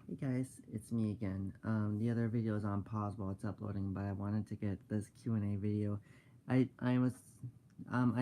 Hey guys, it's me again. The other video is on pause while it's uploading, but I wanted to get this Q&A video. I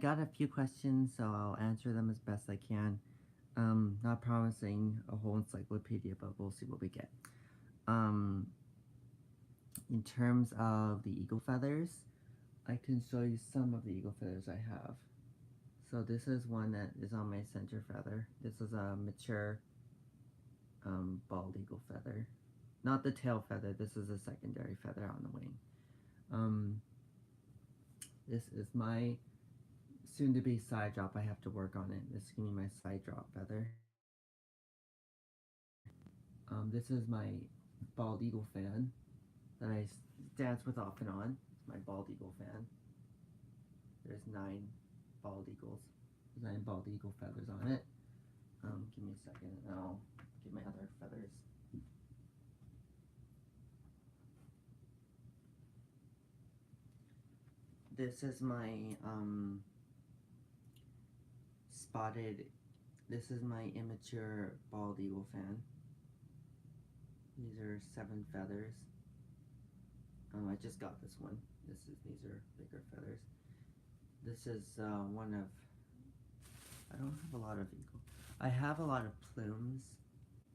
got a few questions, so I'll answer them as best I can. Not promising a whole encyclopedia, but we'll see what we get. In terms of the eagle feathers, I can show you some of the eagle feathers I have. So this is one that is on my center feather. This is a mature bald eagle feather. Not the tail feather, this is a secondary feather on the wing. This is my soon-to-be side drop. I have to work on it. This is going to be my side drop feather. This is my bald eagle fan that I dance with off and on. It's my bald eagle fan. There's 9 bald eagles. There's 9 bald eagle feathers on it. Give me a second and I'll get my other feathers. This is my this is my immature bald eagle fan. These are 7 feathers. I just got this one. These are bigger feathers. This is one of, I don't have a lot of eagle. I have a lot of plumes,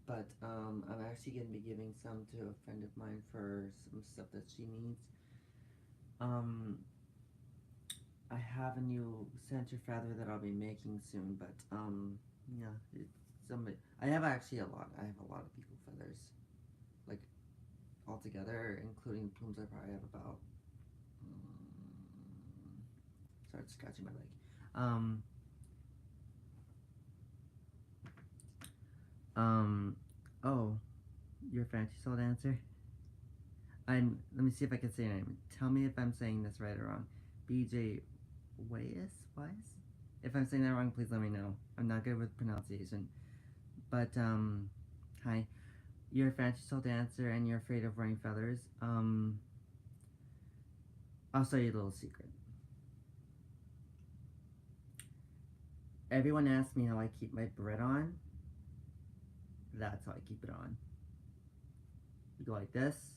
but I'm actually going to be giving some to a friend of mine for some stuff that she needs. I have a new center feather that I'll be making soon, but yeah, I have actually a lot. I have a lot of eagle feathers, like altogether, including plumes. I probably have about. Sorry, scratching my leg. Oh, you're a fancy soul dancer. Let me see if I can say your name. Tell me if I'm saying this right or wrong. BJ Weiss? If I'm saying that wrong, please let me know. I'm not good with pronunciation. But, hi. You're a fancy soul dancer and you're afraid of wearing feathers. I'll show you a little secret. Everyone asks me how I keep my bread on. That's how I keep it on. You go like this.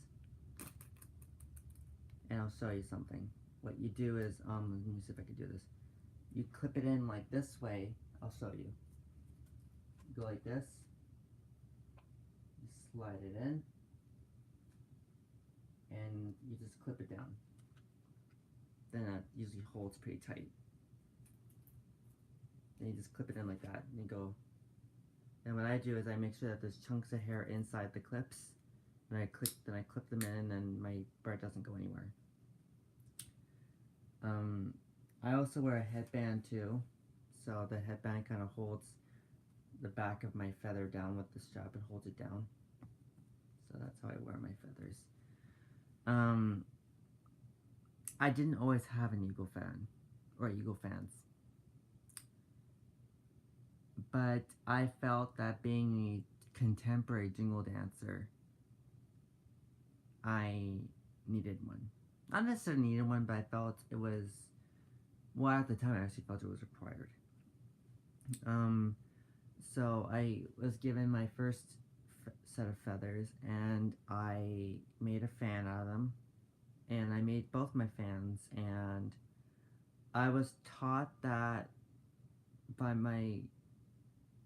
And I'll show you something. What you do is, let me see if I can do this. You clip it in like this way. I'll show you. You go like this. You slide it in. And you just clip it down. Then that usually holds pretty tight. Then you just clip it in like that. And you go. And what I do is I make sure that there's chunks of hair inside the clips. And I clip them in and my bread doesn't go anywhere. I also wear a headband too, so the headband kind of holds the back of my feather down with the strap. It holds it down. So that's how I wear my feathers. I didn't always have an eagle fan, or eagle fans. But I felt that being a contemporary jingle dancer, I needed one. Not necessarily needed one, but I felt it was, well, at the time I actually felt it was required. So I was given my first set of feathers, and I made a fan out of them, and I made both my fans, and I was taught that by my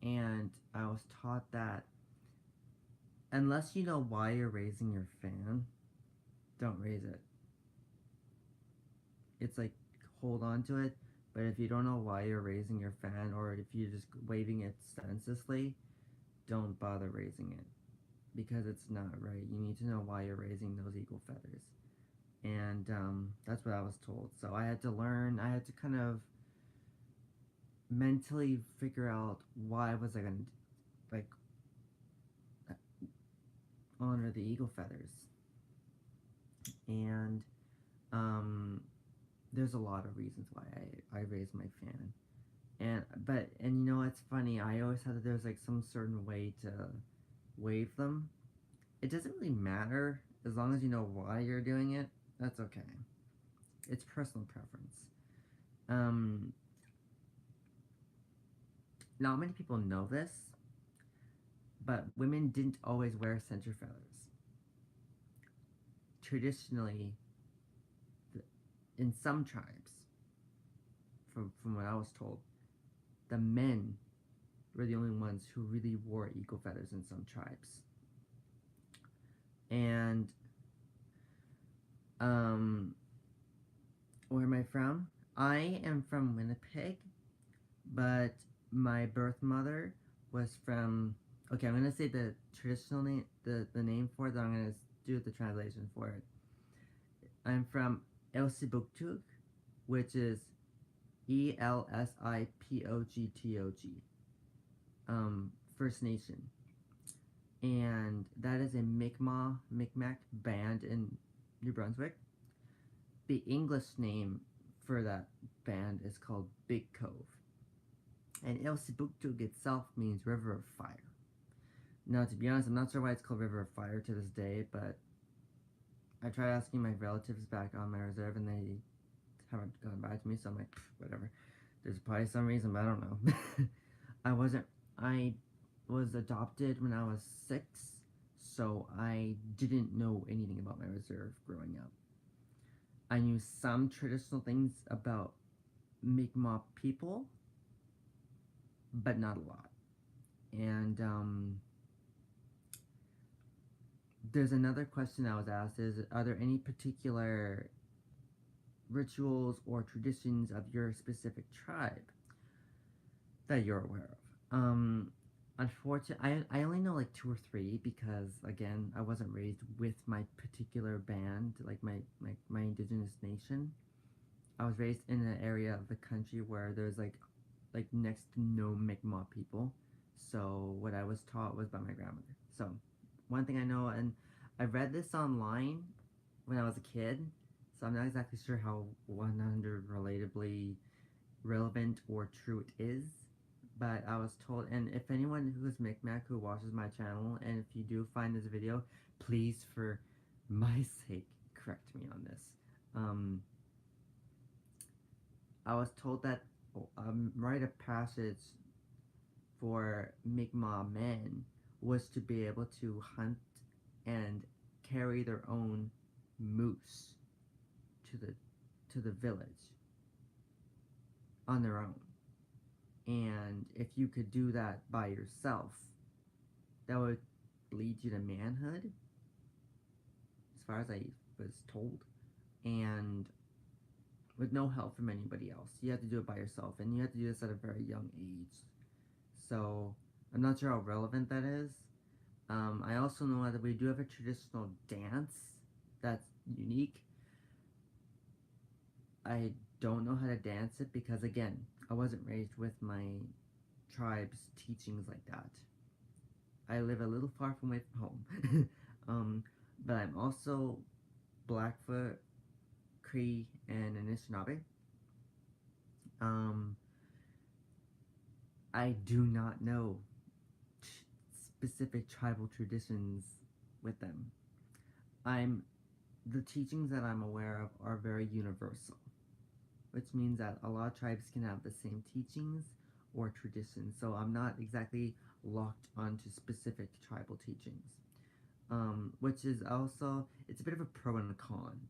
aunt, I was taught that unless you know why you're raising your fan, don't raise it. It's like, hold on to it, but if you don't know why you're raising your fan, or if you're just waving it senselessly, don't bother raising it, because it's not right. You need to know why you're raising those eagle feathers. And that's what I was told. So I had to learn, I had to kind of mentally figure out why was I going to, like, honor the eagle feathers. And there's a lot of reasons why I raised my fan. And you know, it's funny, I always thought that there's like some certain way to wave them. It doesn't really matter, as long as you know why you're doing it, that's okay. It's personal preference. Not many people know this, but women didn't always wear center feathers. Traditionally, in some tribes, from what I was told, the men were the only ones who really wore eagle feathers in some tribes. And where am I from? I am from Winnipeg, but my birth mother was from, okay, I'm going to say the traditional name, the name for it, then I'm going to do the translation for it. I'm from Elsipogtog, which is Elsipogtog, First Nation. And that is a Mi'kmaq band in New Brunswick. The English name for that band is called Big Cove. And Elsipogtog itself means River of Fire. Now, to be honest, I'm not sure why it's called River of Fire to this day, but I tried asking my relatives back on my reserve, and they haven't gotten back to me, so I'm like, whatever. There's probably some reason, but I don't know. I was adopted when I was 6, so I didn't know anything about my reserve growing up. I knew some traditional things about Mi'kmaq people, but not a lot. And there's another question I was asked is, are there any particular rituals or traditions of your specific tribe that you're aware of? Unfortunately, I only know like 2 or 3 because, again, I wasn't raised with my particular band, like my indigenous nation. I was raised in an area of the country where there's like next to no Mi'kmaq people. So what I was taught was by my grandmother. So one thing I know, and I read this online when I was a kid, so I'm not exactly sure how 100 relatably relevant or true it is, but I was told, and if anyone who is Mi'kmaq who watches my channel, and if you do find this video, please, for my sake, correct me on this. I was told that rite of passage for Mi'kmaq men was to be able to hunt and carry their own moose to the village on their own. And if you could do that by yourself, that would lead you to manhood, as far as I was told, and with no help from anybody else. You have to do it by yourself, and you have to do this at a very young age. So I'm not sure how relevant that is. I also know that we do have a traditional dance that's unique. I don't know how to dance it because, again, I wasn't raised with my tribe's teachings like that. I live a little far from away from home. But I'm also Blackfoot, Cree, and Anishinaabe. I do not know specific tribal traditions with them. The teachings that I'm aware of are very universal, which means that a lot of tribes can have the same teachings or traditions, so I'm not exactly locked onto specific tribal teachings. Which is also, it's a bit of a pro and a con,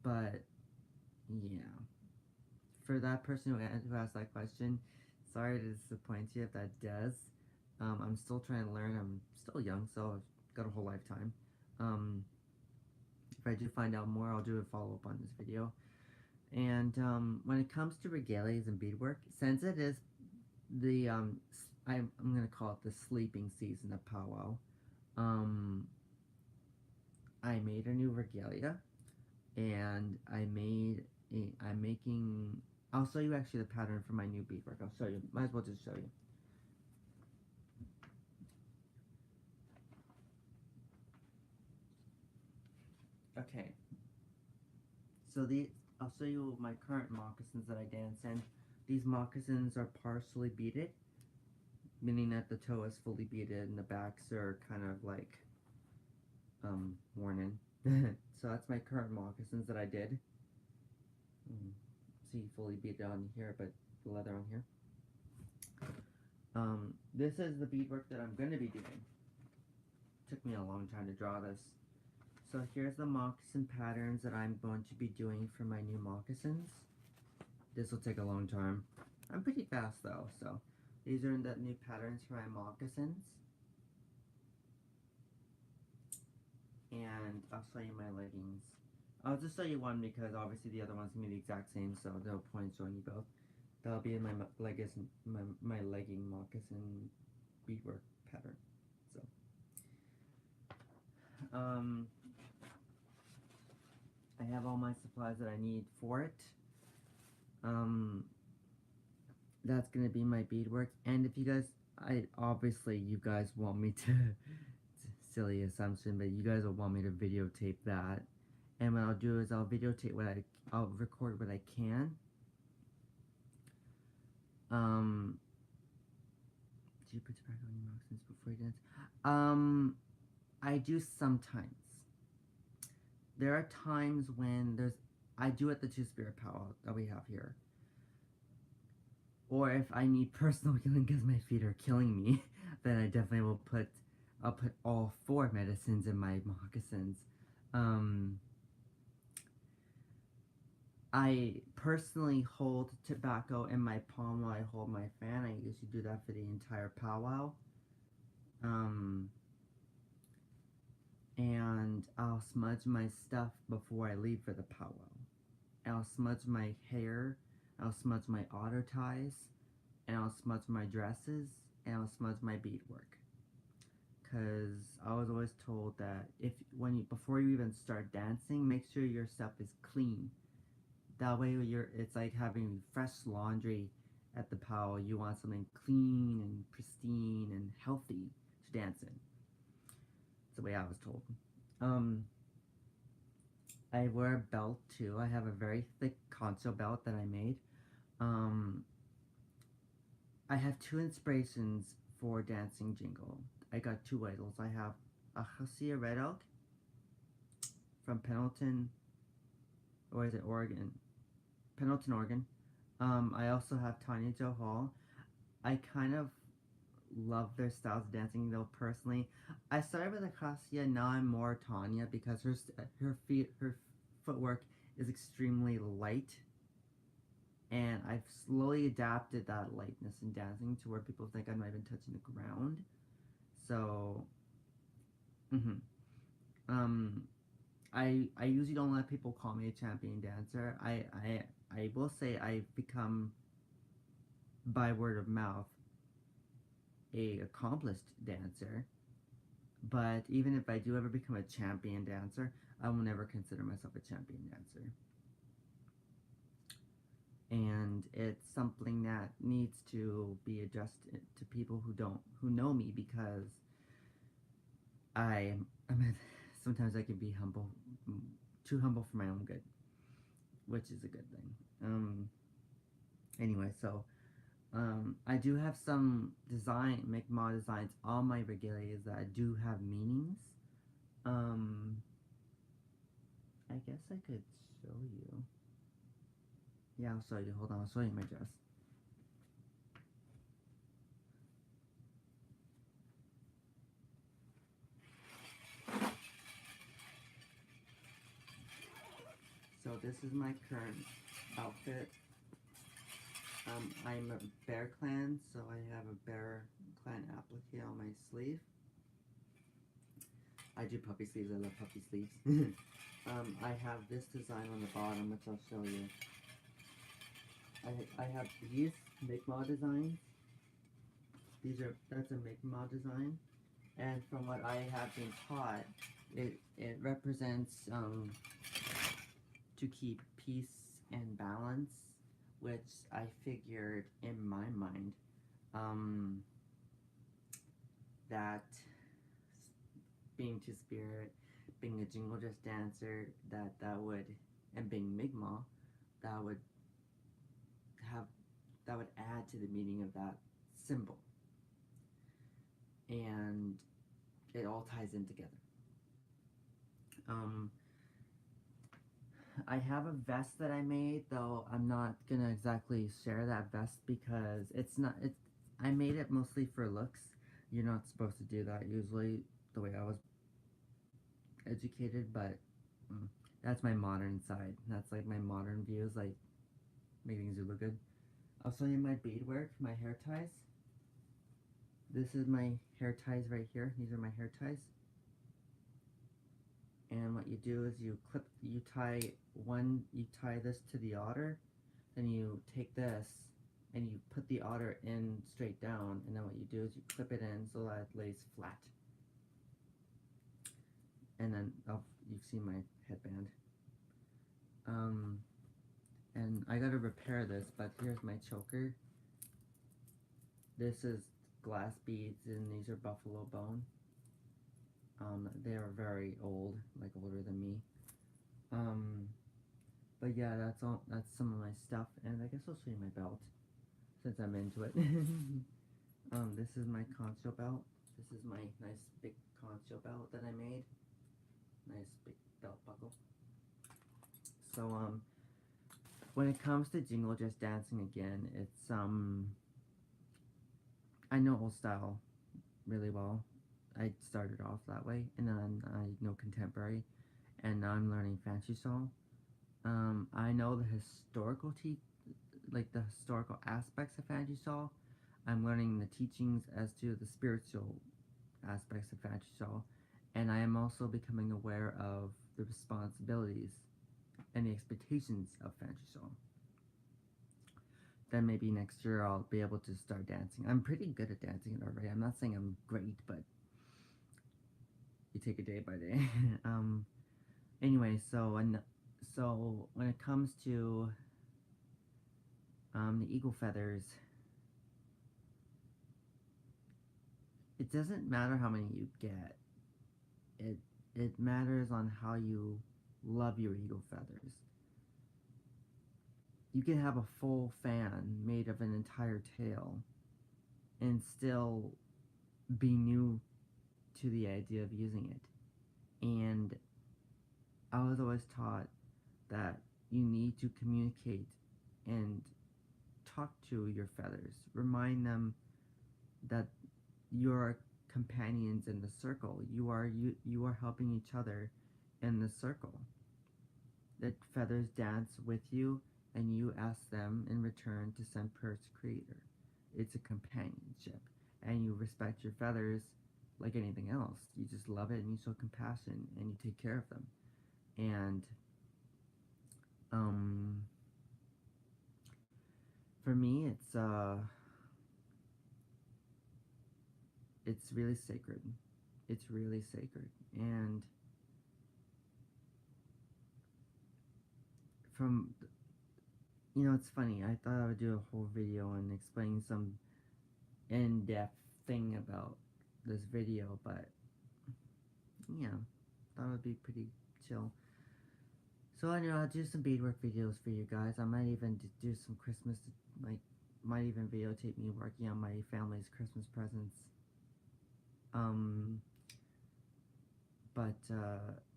but yeah. For that person who asked that question, sorry to disappoint you if that does. I'm still trying to learn. I'm still young, so I've got a whole lifetime. If I do find out more, I'll do a follow-up on this video. And when it comes to regalias and beadwork, since it is the, I'm going to call it the sleeping season of powwow, I made a new regalia, and I'm making, I'll show you actually the pattern for my new beadwork. I'll show you, might as well just show you. Okay, so I'll show you my current moccasins that I dance in. These moccasins are partially beaded, meaning that the toe is fully beaded and the backs are kind of like worn in. So that's my current moccasins that I did. See, fully beaded on here, but the leather on here. This is the beadwork that I'm going to be doing. Took me a long time to draw this. So here's the moccasin patterns that I'm going to be doing for my new moccasins. This will take a long time. I'm pretty fast though, so these are the new patterns for my moccasins. And I'll show you my leggings. I'll just show you one because obviously the other one's gonna be the exact same, so no point showing you both. That'll be in my legging moccasin beadwork pattern. So, I have all my supplies that I need for it. That's gonna be my beadwork. And if you guys, obviously you guys want me to, silly assumption, but you guys will want me to videotape that. And what I'll do is I'll videotape I'll record what I can. Do you put tobacco in your moccasins before you dance? I do sometimes. There are times when I do at the Two-Spirit powwow that we have here. Or if I need personal healing because my feet are killing me, then I definitely will I'll put all 4 medicines in my moccasins. I personally hold tobacco in my palm while I hold my fan. I usually do that for the entire powwow. And I'll smudge my stuff before I leave for the powwow. I'll smudge my hair, I'll smudge my otter ties, and I'll smudge my dresses, and I'll smudge my beadwork. Cause I was always told that before you even start dancing, make sure your stuff is clean. That way it's like having fresh laundry at the powwow. You want something clean and pristine and healthy to dance in. That's the way I was told. I wear a belt too. I have a very thick concho belt that I made. I have 2 inspirations for dancing jingle. I got 2 idols. I have Acacia Red Elk from Pendleton, or is it Oregon? Pendleton, Oregon. I also have Tanya Jo Hall. I kind of love their styles of dancing though personally. I started with Acacia, now I'm more Tanya because her footwork is extremely light, and I've slowly adapted that lightness in dancing to where people think I'm not even touching the ground. So, I usually don't let people call me a champion dancer. I will say I've become, by word of mouth, a accomplished dancer. But even if I do ever become a champion dancer, I will never consider myself a champion dancer. And it's something that needs to be addressed to people who know me, because sometimes I can be too humble for my own good, which is a good thing. Anyway, so I do have some Mi'kmaq designs on my regalias that do have meanings. I guess I could show you. Yeah, I'll show you. Hold on, I'll show you my dress. So this is my current outfit. I'm a Bear Clan, so I have a Bear Clan applique on my sleeve. I do puppy sleeves. I love puppy sleeves. I have this design on the bottom, which I'll show you. I have these Mi'kmaq designs. That's a Mi'kmaq design, and from what I have been taught, it represents to keep peace and balance, which I figured in my mind that being Two-Spirit, being a jingle dress dancer, that would, and being Mi'kmaq, that would add to the meaning of that symbol, and it all ties in together. I have a vest that I made, though I'm not gonna exactly share that vest because I made it mostly for looks. You're not supposed to do that usually, the way I was educated, but that's my modern side. That's like my modern views, like making things look good. I'll show you my beadwork, my hair ties. This is my hair ties right here. These are my hair ties. And what you do is you tie this to the otter, then you take this and you put the otter in straight down, and then what you do is you clip it in so that it lays flat. And then you've seen my headband. And I gotta repair this, but here's my choker. This is glass beads, and these are buffalo bone. They are very old, like older than me. But yeah, that's some of my stuff, and I guess I'll show you my belt, since I'm into it. This is my concho belt. This is my nice big concho belt that I made. Nice big belt buckle. So, when it comes to jingle just dancing again, it's, I know old style really well. I started off that way, and then I know contemporary, and now I'm learning fancy style. I know the historical the historical aspects of fancy style. I'm learning the teachings as to the spiritual aspects of fancy style, and I am also becoming aware of the responsibilities and the expectations of fancy style. Then maybe next year I'll be able to start dancing. I'm pretty good at dancing it already. I'm not saying I'm great, but you take it day by day. Anyway, so when it comes to the eagle feathers, it doesn't matter how many you get. It matters on how you love your eagle feathers. You can have a full fan made of an entire tail and still be new to the idea of using it. And I was always taught that you need to communicate and talk to your feathers. Remind them that you're companions in the circle. You are helping each other in the circle. That feathers dance with you, and you ask them in return to send prayers to Creator. It's a companionship, and you respect your feathers like anything else. You just love it, and you show compassion, and you take care of them. And for me, it's really sacred. It's really sacred. And it's funny. I thought I would do a whole video and explain some in-depth thing about this video, but yeah, thought it would be pretty chill. So anyway, I'll do some beadwork videos for you guys. I might even do some Christmas, might even videotape me working on my family's Christmas presents. But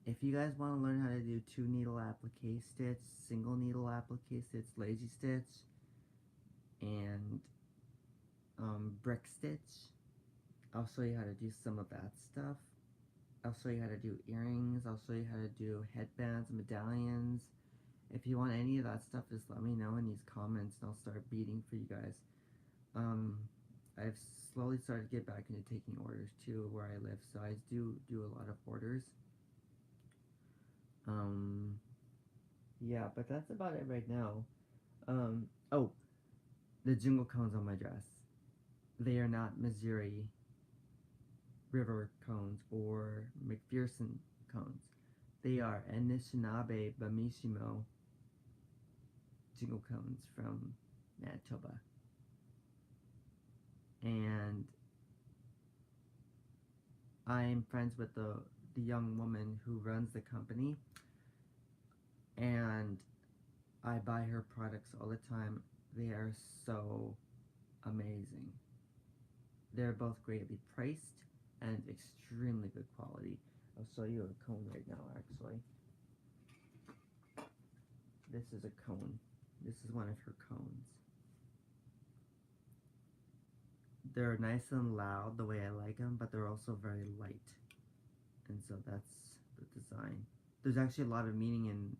if you guys want to learn how to do 2-needle applique stitch, single needle applique stitch, lazy stitch, and brick stitch, I'll show you how to do some of that stuff. I'll show you how to do earrings. I'll show you how to do headbands, medallions. If you want any of that stuff, just let me know in these comments, and I'll start beading for you guys. I've slowly started to get back into taking orders too where I live, so I do a lot of orders. Yeah, but that's about it right now. Oh, the jingle cones on my dress. They are not Missouri River cones or McPherson cones. They are Anishinaabe Bamishimo jingle cones from Manitoba. And I'm friends with the young woman who runs the company, and I buy her products all the time. They are so amazing. They're both greatly priced and extremely good quality. I'll show you a cone right now, actually. This is a cone. This is one of her cones. they're nice and loud the way I like them, but they're also very light. And so that's the design. There's actually a lot of meaning in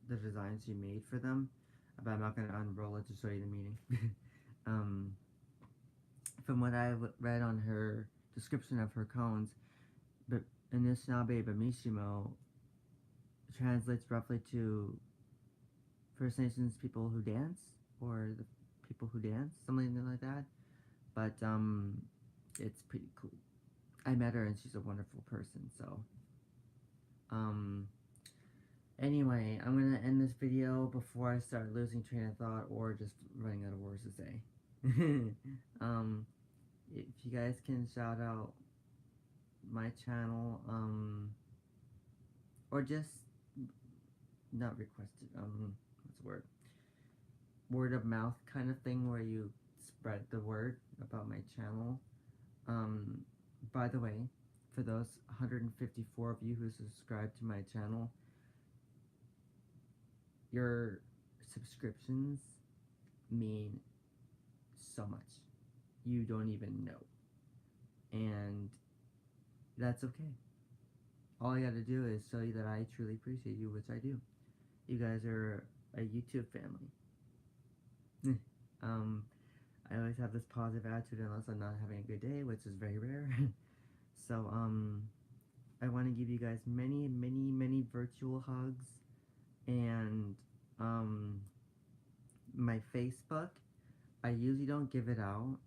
the designs she made for them, but I'm not going to unroll it to show you the meaning. um, from what I read on her description of her cones, but Anishinaabe Bamishimo translates roughly to First Nations people who dance, or the people who dance, something like that. But it's pretty cool. I met her and she's a wonderful person. So anyway, I'm gonna end this video before I start losing train of thought or just running out of words to say. If you guys can shout out my channel, or just not requested, what's the word? Word of mouth kind of thing where you spread the word about my channel. By the way, for those 154 of you who subscribe to my channel, your subscriptions mean so much. You don't even know. And that's okay. All I gotta do is show you that I truly appreciate you, which I do. You guys are a YouTube family. I always have this positive attitude unless I'm not having a good day, which is very rare. So, I want to give you guys many, many, many virtual hugs. And, my Facebook, I usually don't give it out,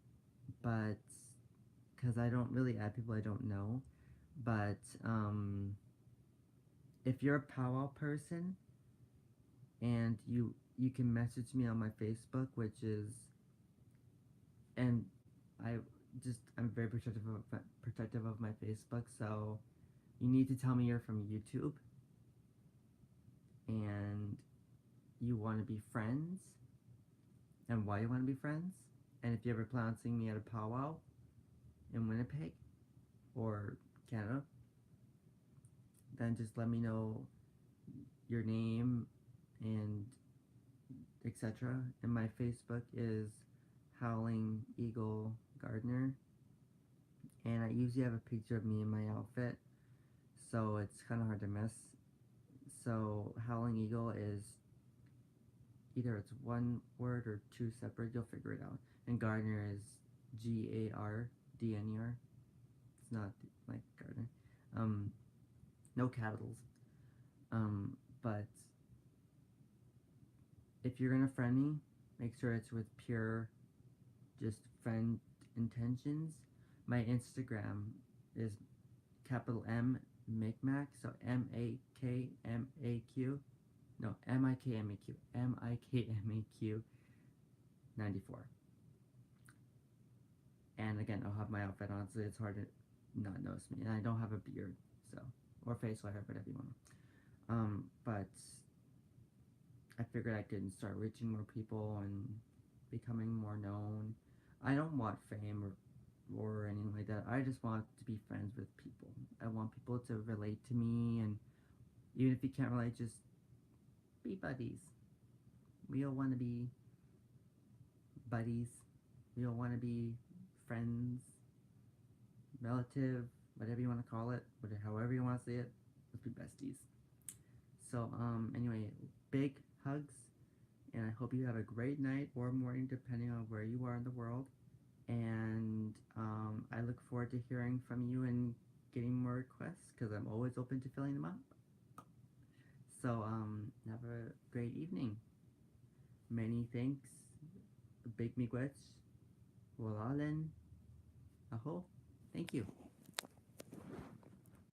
but, because I don't really add people I don't know. But, if you're a powwow person, and you can message me on my Facebook, which is, and I'm very protective of my Facebook, so you need to tell me you're from YouTube and you want to be friends and why you want to be friends, and if you ever plan on seeing me at a powwow in Winnipeg or Canada, then just let me know your name and etc. And my Facebook is Howling Eagle Gardener, and I usually have a picture of me in my outfit, so it's kind of hard to miss. So Howling Eagle is either it's one word or two separate, you'll figure it out. And Gardener is Gardner. It's not like Gardner. No capitals. But if you're gonna friend me, make sure it's with pure, just friend intentions. My Instagram is capital M Micmac, so MAKMAQ. No, MIKMAQ. MIKMAQ 94. And again, I'll have my outfit on, so it's hard to not notice me. And I don't have a beard, so, or facial hair, whatever you want. But I figured I could start reaching more people and becoming more known. I don't want fame or anything like that. I just want to be friends with people. I want people to relate to me, and even if you can't relate, just be buddies. We all want to be buddies. We all want to be friends, relative, whatever you want to call it, however you want to say it. Let's be besties. So, anyway, big hugs, and I hope you have a great night or morning, depending on where you are in the world. And I look forward to hearing from you and getting more requests, because I'm always open to filling them up. So, have a great evening. Many thanks. Big miigwech. Walalen. Aho. Thank you.